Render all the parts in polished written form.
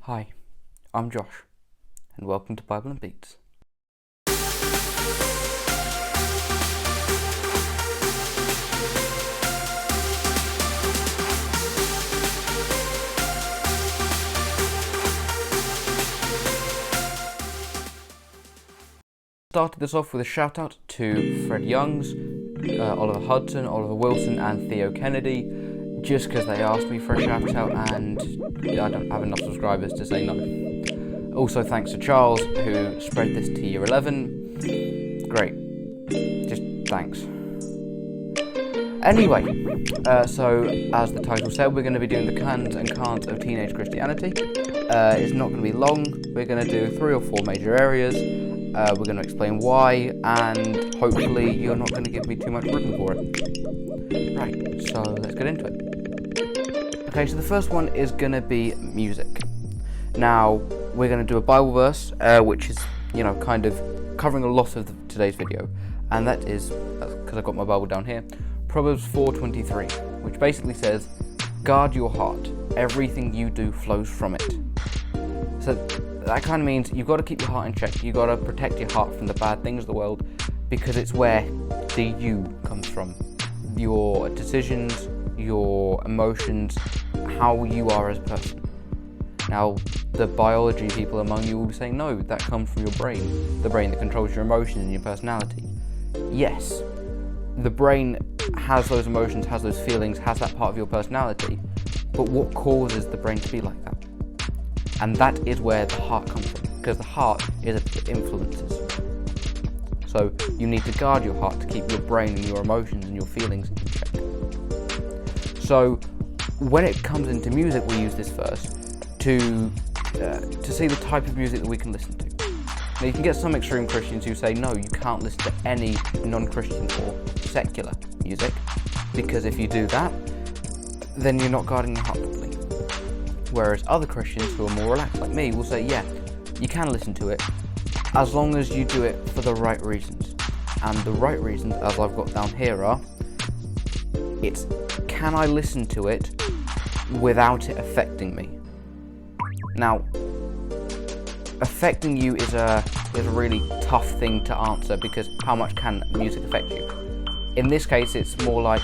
Hi, I'm Josh, and welcome to Bible and Beats. Started this off with a shout out to Fred Youngs, Oliver Hudson, Oliver Wilson, and Theo Kennedy, just because they asked me for a shout out, and I don't have enough subscribers to say no. Also, thanks to Charles, who spread this to Year 11. Great. Just thanks. Anyway, so as the title said, we're going to be doing the cans and can'ts of teenage Christianity. It's not going to be long. We're going to do 3 or 4 major areas. We're going to explain why, and hopefully you're not going to give me too much written for it. Right, so let's get into it. Okay, so the first one is going to be music. Now, we're going to do a Bible verse, which is, kind of covering a lot of today's video, and that is, because I've got my Bible down here, Proverbs 4:23, which basically says, guard your heart, everything you do flows from it. So that kind of means you've got to keep your heart in check. You've got to protect your heart from the bad things of the world, because it's where the you comes from. Your decisions, your emotions, how you are as a person. Now, the biology people among you will be saying, no, that comes from your brain. The brain that controls your emotions and your personality. Yes, the brain has those emotions, has those feelings, has that part of your personality, but what causes the brain to be like that? And that is where the heart comes from, because the heart is it influences. So you need to guard your heart to keep your brain and your emotions and your feelings in check. So when it comes into music, we use this verse to see the type of music that we can listen to. Now, you can get some extreme Christians who say, no, you can't listen to any non-Christian or secular music, because if you do that, then you're not guarding your heart properly. Whereas other Christians who are more relaxed, like me, will say, yeah, you can listen to it, as long as you do it for the right reasons. And the right reasons, as I've got down here, are, it's, can I listen to it without it affecting me? Now, affecting you is a really tough thing to answer, because how much can music affect you? In this case, it's more like,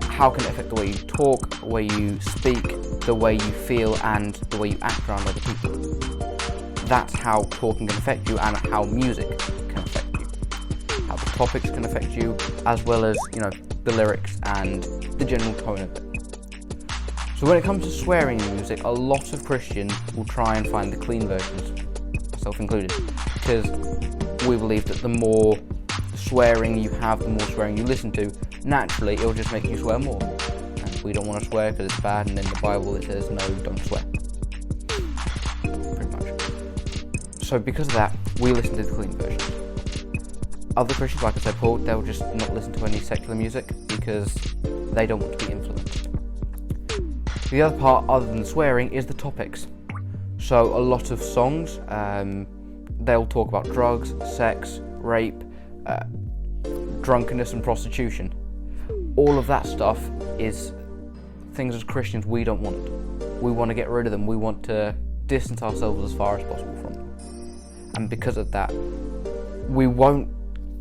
how can it affect the way you talk, the way you speak, the way you feel, and the way you act around other people? That's how talking can affect you, and how music can affect you. How the topics can affect you, as well as, the lyrics and the general tone of it. So when it comes to swearing in music, a lot of Christians will try and find the clean versions, myself included, because we believe that the more swearing you have, the more swearing you listen to, naturally it'll just make you swear more. And we don't want to swear because it's bad, and in the Bible it says no, don't swear. Pretty much. So because of that, we listen to the clean versions. Other Christians, like I said, Paul, they'll just not listen to any secular music because they don't want to be influenced. The other part, other than swearing, is the topics. So a lot of songs, they'll talk about drugs, sex, rape, drunkenness and prostitution. All of that stuff is things as Christians we don't want. We want to get rid of them. We want to distance ourselves as far as possible from them. And because of that, we won't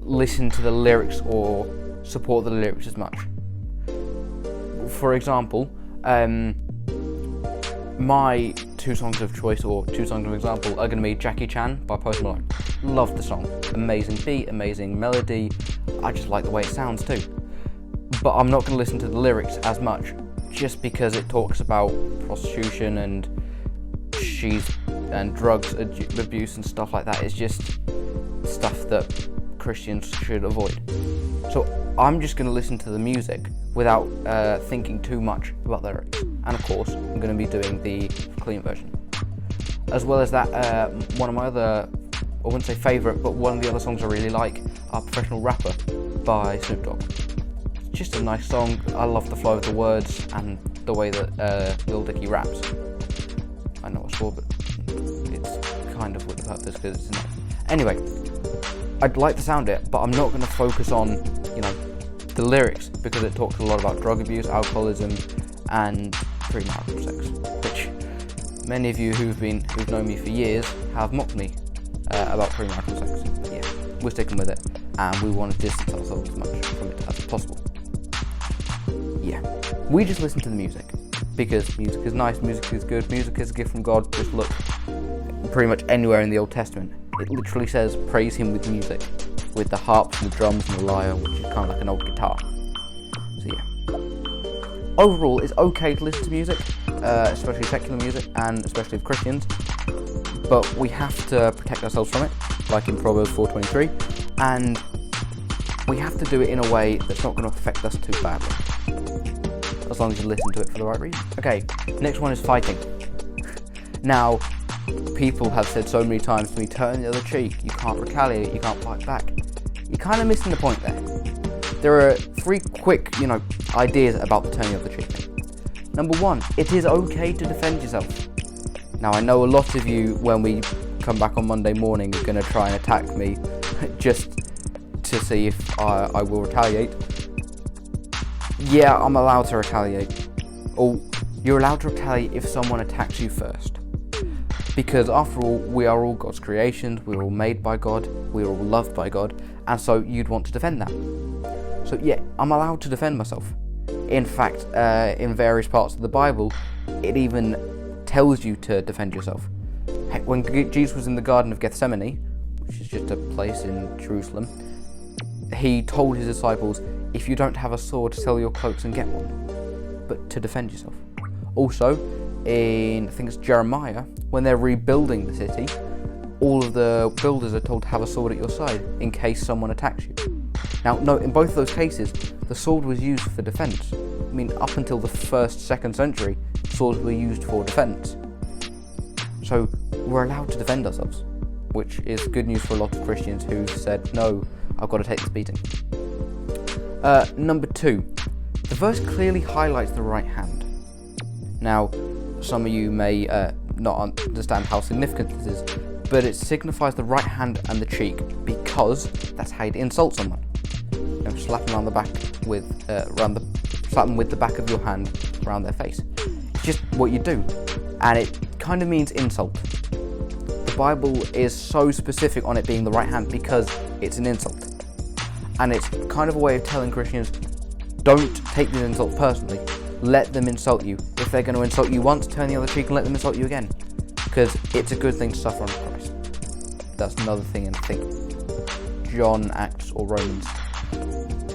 listen to the lyrics or support the lyrics as much. For example, my 2 songs of choice, or 2 songs of example, are going to be Jackie Chan by Post Malone. Love the song. Amazing beat, amazing melody. I just like the way it sounds too. But I'm not going to listen to the lyrics as much, just because it talks about prostitution and drugs abuse and stuff like that. It's just stuff that Christians should avoid. So I'm just going to listen to the music without thinking too much about the lyrics. And of course, I'm going to be doing the clean version. As well as that, one of my other, I wouldn't say favourite, but one of the other songs I really like are Professional Rapper by Snoop Dogg. It's just a nice song. I love the flow of the words and the way that Lil Dicky raps. I know I swore, but it's kind of with the purpose, because it's not. Anyway, I'd like to sound it, but I'm not going to focus on, the lyrics, because it talks a lot about drug abuse, alcoholism, and premarital sex, which Many of you who've known me for years have mocked me about premarital sex. But yeah, we're sticking with it, and we want to distance ourselves as much from it as possible. Yeah, we just listen to the music because music is nice, music is good, music is a gift from God. Just look pretty much anywhere in the Old Testament. It literally says praise him with music, with the harps and the drums and the lyre, which is kind of like an old guitar. So yeah. Overall, it's okay to listen to music, especially secular music, and especially with Christians, but we have to protect ourselves from it, like in Proverbs 4:23, and we have to do it in a way that's not going to affect us too badly, as long as you listen to it for the right reason. Okay, next one is fighting. Now, people have said so many times to me, turn the other cheek, you can't retaliate, you can't fight back. You're kind of missing the point there. There are 3 quick, ideas about the turning of the cheek thing. Number 1, it is okay to defend yourself. Now, I know a lot of you, when we come back on Monday morning, are going to try and attack me just to see if I will retaliate. Yeah, I'm allowed to retaliate. Or you're allowed to retaliate if someone attacks you first. Because after all, we are all God's creations, we're all made by God, we're all loved by God, and so you'd want to defend that. So yeah, I'm allowed to defend myself. In fact, in various parts of the Bible, it even tells you to defend yourself. Heck, when Jesus was in the Garden of Gethsemane, which is just a place in Jerusalem, he told his disciples, if you don't have a sword, sell your cloaks and get one, but to defend yourself. Also, in, I think it's Jeremiah, when they're rebuilding the city, all of the builders are told to have a sword at your side in case someone attacks you. Now, no, in both of those cases, the sword was used for defense. I mean, up until the 1st, 2nd century, swords were used for defense. So, we're allowed to defend ourselves, which is good news for a lot of Christians who said, no, I've got to take this beating. Number 2, the verse clearly highlights the right hand. Now, some of you may not understand how significant this is, but it signifies the right hand and the cheek because that's how you'd insult someone. Slap them around the back with slap them with the back of your hand around their face. It's just what you do, and it kind of means insult. The Bible is so specific on it being the right hand because it's an insult, and it's kind of a way of telling Christians, don't take these insults personally. Let them insult you. If they're going to insult you once, turn the other cheek and let them insult you again, because it's a good thing to suffer under Christ. That's another thing in, I think, John, Acts, or Romans.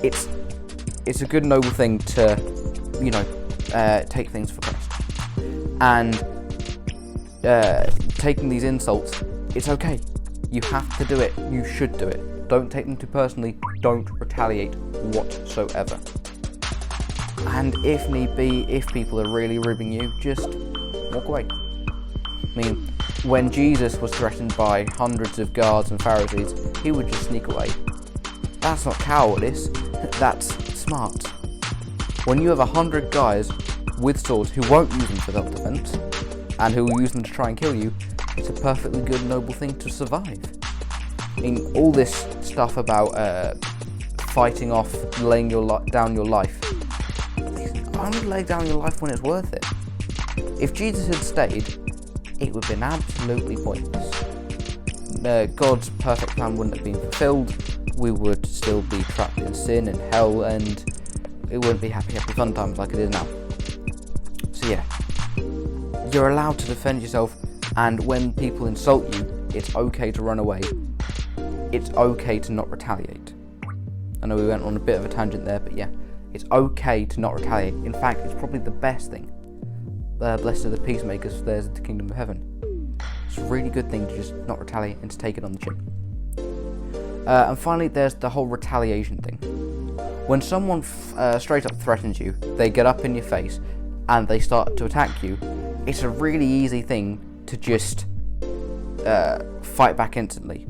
It's a good, noble thing to, take things for Christ. And taking these insults, it's okay. You have to do it. You should do it. Don't take them too personally. Don't retaliate whatsoever. And if need be, if people are really ribbing you, just walk away. I mean, when Jesus was threatened by hundreds of guards and Pharisees, he would just sneak away. That's not cowardice, that's smart. When you have 100 guys with swords who won't use them for self-defense, and who will use them to try and kill you, it's a perfectly good, noble thing to survive. I mean, all this stuff about fighting off, laying down your life, only lay down your life when it's worth it. If Jesus had stayed, it would have been absolutely pointless. God's perfect plan wouldn't have been fulfilled. We would still be trapped in sin and hell, and it wouldn't be happy fun times like it is now. So yeah, you're allowed to defend yourself, and when people insult you, it's okay to run away. It's okay to not retaliate. I know we went on a bit of a tangent there, but yeah, it's okay to not retaliate. In fact, it's probably the best thing. Blessed are the peacemakers, for theirs is the kingdom of heaven. It's a really good thing to just not retaliate and to take it on the chin. And finally, there's the whole retaliation thing. When someone straight up threatens you, they get up in your face and they start to attack you, it's a really easy thing to just fight back instantly.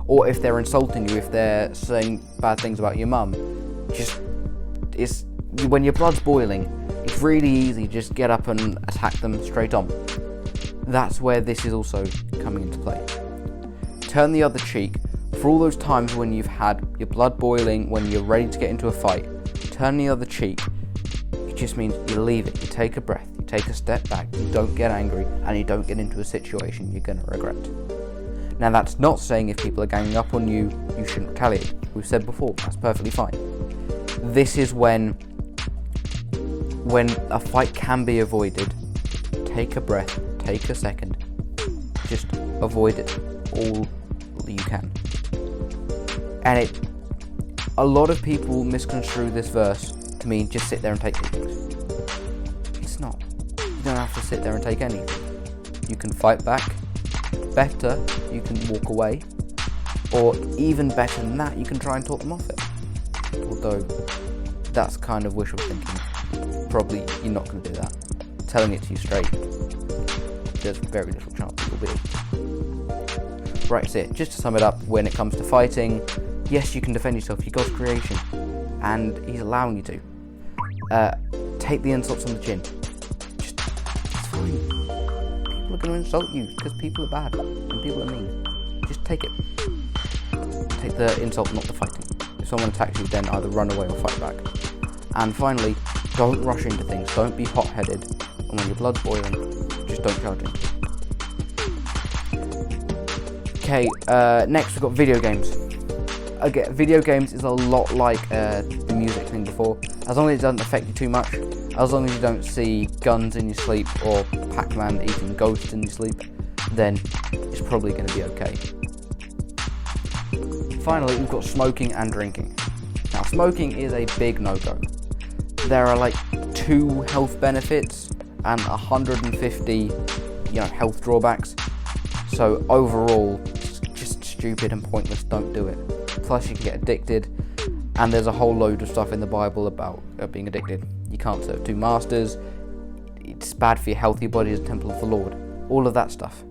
Or if they're insulting you, if they're saying bad things about your mum, when your blood's boiling, it's really easy to just get up and attack them straight on. That's where this is also coming into play. Turn the other cheek. For all those times when you've had your blood boiling, when you're ready to get into a fight, turn the other cheek. It just means you leave it, you take a breath, you take a step back, you don't get angry, and you don't get into a situation you're going to regret. Now, that's not saying if people are ganging up on you, you shouldn't retaliate. We've said before, that's perfectly fine. This is when a fight can be avoided. Take a breath, take a second, just avoid it all you can. And a lot of people misconstrue this verse to mean just sit there and take things. It's not. You don't have to sit there and take anything. You can fight back. Better, you can walk away. Or even better than that, you can try and talk them off it. Although, that's kind of wishful thinking. Probably you're not going to do that. Telling it to you straight, there's very little chance it will be. Right, that's it. Just to sum it up, when it comes to fighting, yes, you can defend yourself. You're God's creation, and He's allowing you to. Take the insults on the chin. It's fine. People are going to insult you because people are bad and people are mean. Just take it. Take the insult, not the fighting. If someone attacks you, then either run away or fight back. And finally, don't rush into things. Don't be hot-headed. And when your blood's boiling, just don't charge in. Okay, next we've got video games. Again, video games is a lot like the music thing before. As long as it doesn't affect you too much, as long as you don't see guns in your sleep or Pac-Man eating ghosts in your sleep, then it's probably going to be okay. Finally, we've got smoking and drinking. Now, smoking is a big no-go. There are like 2 health benefits and 150, health drawbacks. So overall, it's just stupid and pointless. Don't do it. Plus, you can get addicted, and there's a whole load of stuff in the Bible about being addicted. You can't serve 2 masters. It's bad for your health. Your body is a temple of the Lord. All of that stuff.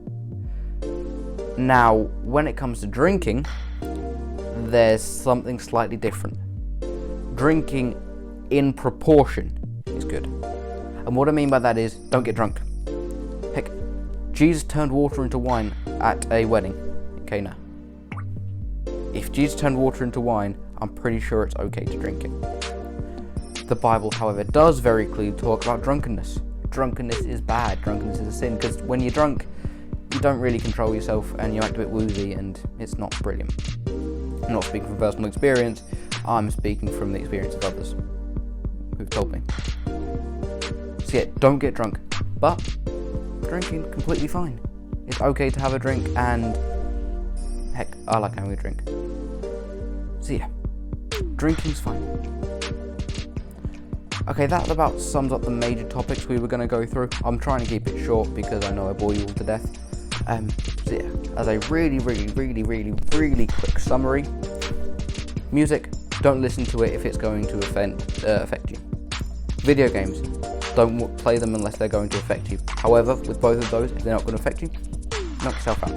Now, when it comes to drinking, there's something slightly different. Drinking in proportion is good. And what I mean by that is, don't get drunk. Heck, Jesus turned water into wine at a wedding in Cana. If Jesus turned water into wine, I'm pretty sure it's okay to drink it. The Bible, however, does very clearly talk about drunkenness. Drunkenness is bad. Drunkenness is a sin, because when you're drunk, you don't really control yourself and you act a bit woozy, and it's not brilliant. I'm not speaking from personal experience, I'm speaking from the experience of others who've told me. So yeah, don't get drunk, but drinking, completely fine. It's okay to have a drink, and heck, I like having a drink. So yeah, drinking's fine. Okay, that about sums up the major topics we were going to go through. I'm trying to keep it short because I know I bore you all to death. So yeah, as a really quick summary, music, don't listen to it if it's going to affect you. Video games, don't play them unless they're going to affect you. However, with both of those, if they're not going to affect you, knock yourself out.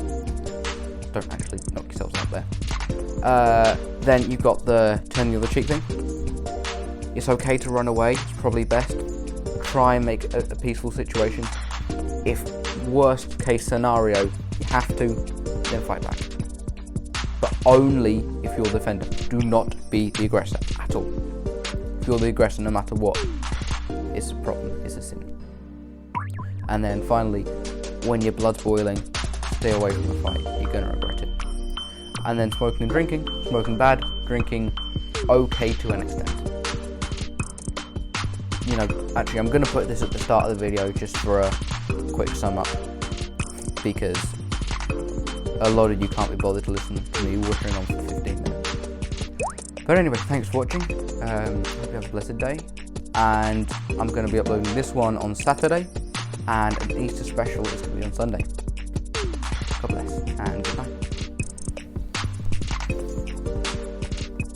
Don't actually knock yourselves out there. Then you've got the turning of the cheek thing. It's okay to run away, it's probably best. Try and make a peaceful situation. If worst case scenario, you have to, then fight back. But only if you're the defender. Do not be the aggressor at all. If you're the aggressor, no matter what, it's a problem, it's a sin. And then finally, when your blood's boiling, stay away from the fight, you're going to regret it. And then smoking and drinking, smoking bad, drinking okay to an extent. Actually I'm going to put this at the start of the video just for a quick sum up, because a lot of you can't be bothered to listen to me watering on for 15 minutes. But anyway, thanks for watching, hope you have a blessed day, and I'm going to be uploading this one on Saturday, and an Easter special is going to be on Sunday.